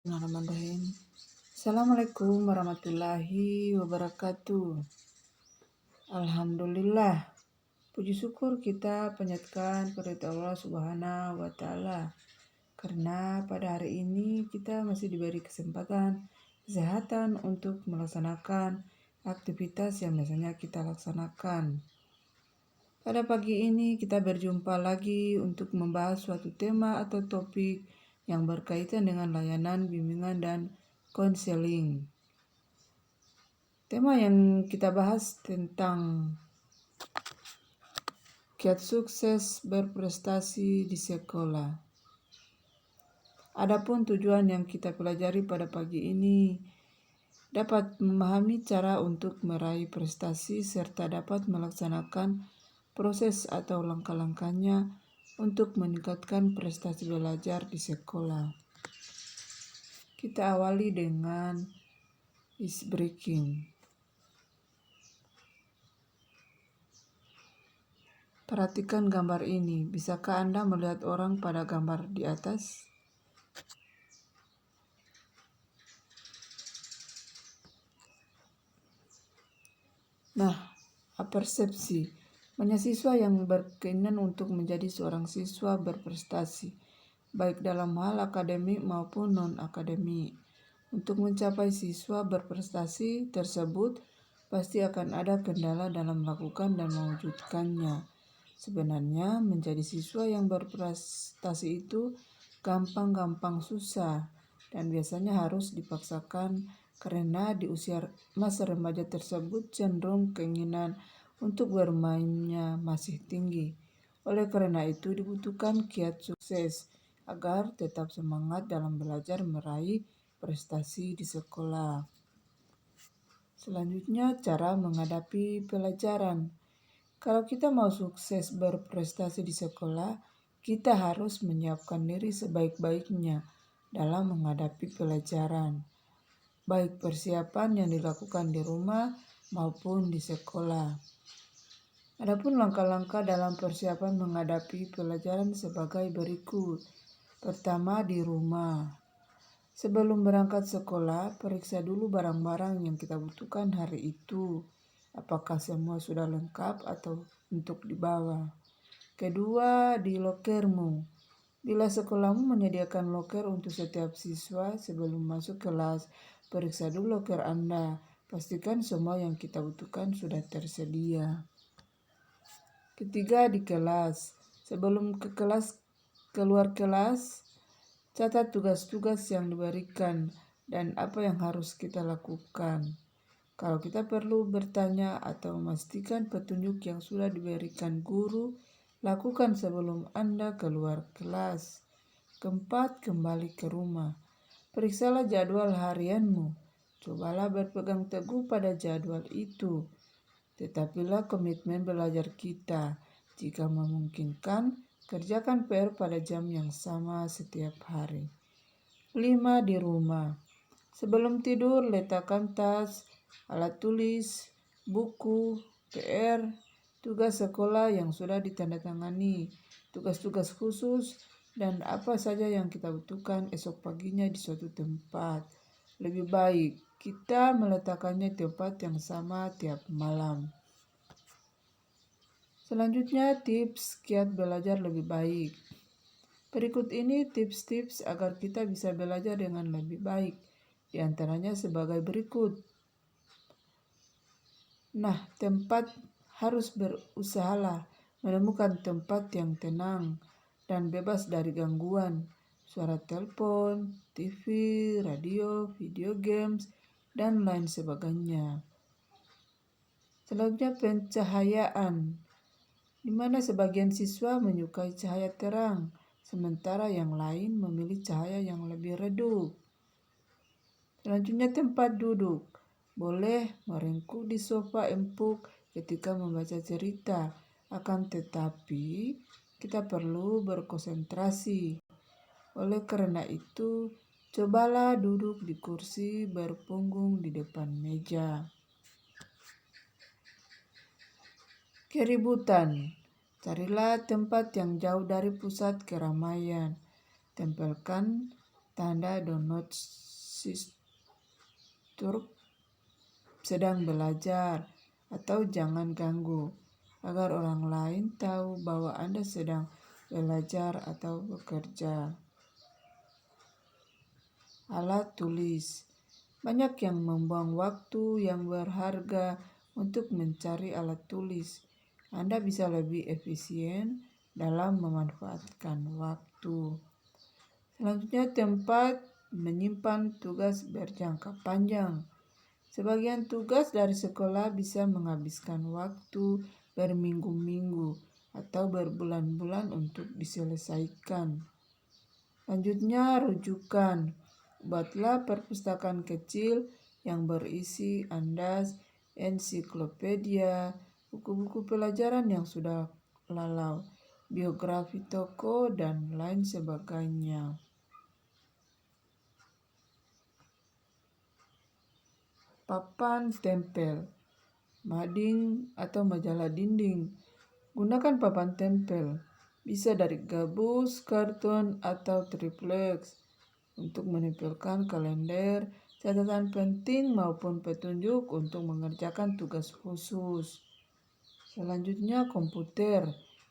Bismillahirrahmanirrahim. Assalamualaikum warahmatullahi wabarakatuh. Alhamdulillah. Puji syukur kita panjatkan kepada Allah Subhanahu wa Ta'ala. Karena pada hari ini kita masih diberi kesempatan, kesehatan untuk melaksanakan aktivitas yang biasanya kita laksanakan. Pada pagi ini kita berjumpa lagi untuk membahas suatu tema atau topik yang berkaitan dengan layanan bimbingan dan konseling. Tema yang kita bahas tentang kiat sukses berprestasi di sekolah. Adapun tujuan yang kita pelajari pada pagi ini dapat memahami cara untuk meraih prestasi serta dapat melaksanakan proses atau langkah-langkahnya untuk meningkatkan prestasi belajar di sekolah. Kita awali dengan ice breaking. Perhatikan gambar ini. Bisakah Anda melihat orang pada gambar di atas? Nah, persepsi. Banyak siswa yang berkeinginan untuk menjadi seorang siswa berprestasi, baik dalam hal akademik maupun non-akademik. Untuk mencapai siswa berprestasi tersebut, pasti akan ada kendala dalam melakukan dan mewujudkannya. Sebenarnya menjadi siswa yang berprestasi itu gampang-gampang susah dan biasanya harus dipaksakan karena di usia masa remaja tersebut cenderung keinginan untuk bermainnya masih tinggi. Oleh karena itu dibutuhkan kiat sukses agar tetap semangat dalam belajar meraih prestasi di sekolah. Selanjutnya cara menghadapi pelajaran. Kalau kita mau sukses berprestasi di sekolah, kita harus menyiapkan diri sebaik-baiknya dalam menghadapi pelajaran, baik persiapan yang dilakukan di rumah maupun di sekolah. Adapun langkah-langkah dalam persiapan menghadapi pelajaran sebagai berikut. Pertama, di rumah. Sebelum berangkat sekolah, periksa dulu barang-barang yang kita butuhkan hari itu. Apakah semua sudah lengkap atau untuk dibawa? Kedua, di lokermu. Bila sekolahmu menyediakan loker untuk setiap siswa sebelum masuk kelas, periksa dulu loker Anda. Pastikan semua yang kita butuhkan sudah tersedia. Ketiga, di kelas. Sebelum keluar kelas, catat tugas-tugas yang diberikan dan apa yang harus kita lakukan. Kalau kita perlu bertanya atau memastikan petunjuk yang sudah diberikan guru, lakukan sebelum Anda keluar kelas. Keempat, kembali ke rumah. Periksalah jadwal harianmu. Cobalah berpegang teguh pada jadwal itu. Tetapilah komitmen belajar kita. Jika memungkinkan, kerjakan PR pada jam yang sama setiap hari. 5, di rumah. Sebelum tidur, letakkan tas, alat tulis, buku, PR, tugas sekolah yang sudah ditandatangani, tugas-tugas khusus, dan apa saja yang kita butuhkan esok paginya di suatu tempat. Lebih baik kita meletakkannya di tempat yang sama tiap malam. Selanjutnya, tips kiat belajar lebih baik. Berikut ini tips-tips agar kita bisa belajar dengan lebih baik. Di antaranya sebagai berikut. Nah, tempat harus berusahalah menemukan tempat yang tenang dan bebas dari gangguan, suara telepon, TV, radio, video games, dan lain sebagainya. Selanjutnya, pencahayaan, di mana sebagian siswa menyukai cahaya terang, sementara yang lain memilih cahaya yang lebih redup. Selanjutnya, tempat duduk. Boleh merengkuh di sofa empuk ketika membaca cerita, akan tetapi kita perlu berkonsentrasi. Oleh karena itu, cobalah duduk di kursi berpunggung di depan meja. Keributan. Carilah tempat yang jauh dari pusat keramaian. Tempelkan tanda do not disturb sedang belajar atau jangan ganggu, agar orang lain tahu bahwa Anda sedang belajar atau bekerja. Alat tulis. Banyak yang membuang waktu yang berharga untuk mencari alat tulis. Anda bisa lebih efisien dalam memanfaatkan waktu. Selanjutnya, tempat menyimpan tugas berjangka panjang. Sebagian tugas dari sekolah bisa menghabiskan waktu berminggu-minggu atau berbulan-bulan untuk diselesaikan. Selanjutnya, rujukan. Buatlah perpustakaan kecil yang berisi andas, ensiklopedia, buku-buku pelajaran yang sudah lalau, biografi tokoh, dan lain sebagainya. Papan tempel, mading atau majalah dinding. Gunakan papan tempel, bisa dari gabus, karton, atau triplex, untuk menempelkan kalender, catatan penting maupun petunjuk untuk mengerjakan tugas khusus. Selanjutnya, komputer.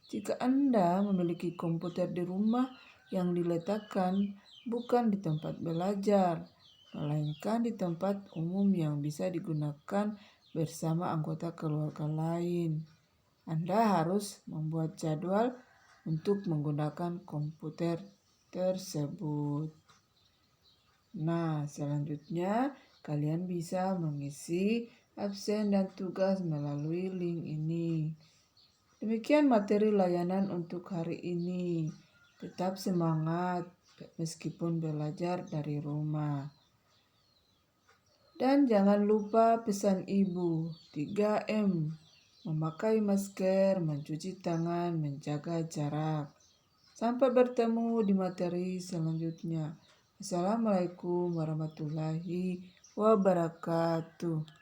Jika Anda memiliki komputer di rumah yang diletakkan bukan di tempat belajar, melainkan di tempat umum yang bisa digunakan bersama anggota keluarga lain, Anda harus membuat jadwal untuk menggunakan komputer tersebut. Nah, selanjutnya kalian bisa mengisi absen dan tugas melalui link ini. Demikian materi layanan untuk hari ini. Tetap semangat meskipun belajar dari rumah. Dan jangan lupa pesan ibu, 3M. Memakai masker, mencuci tangan, menjaga jarak. Sampai bertemu di materi selanjutnya. Assalamualaikum warahmatullahi wabarakatuh.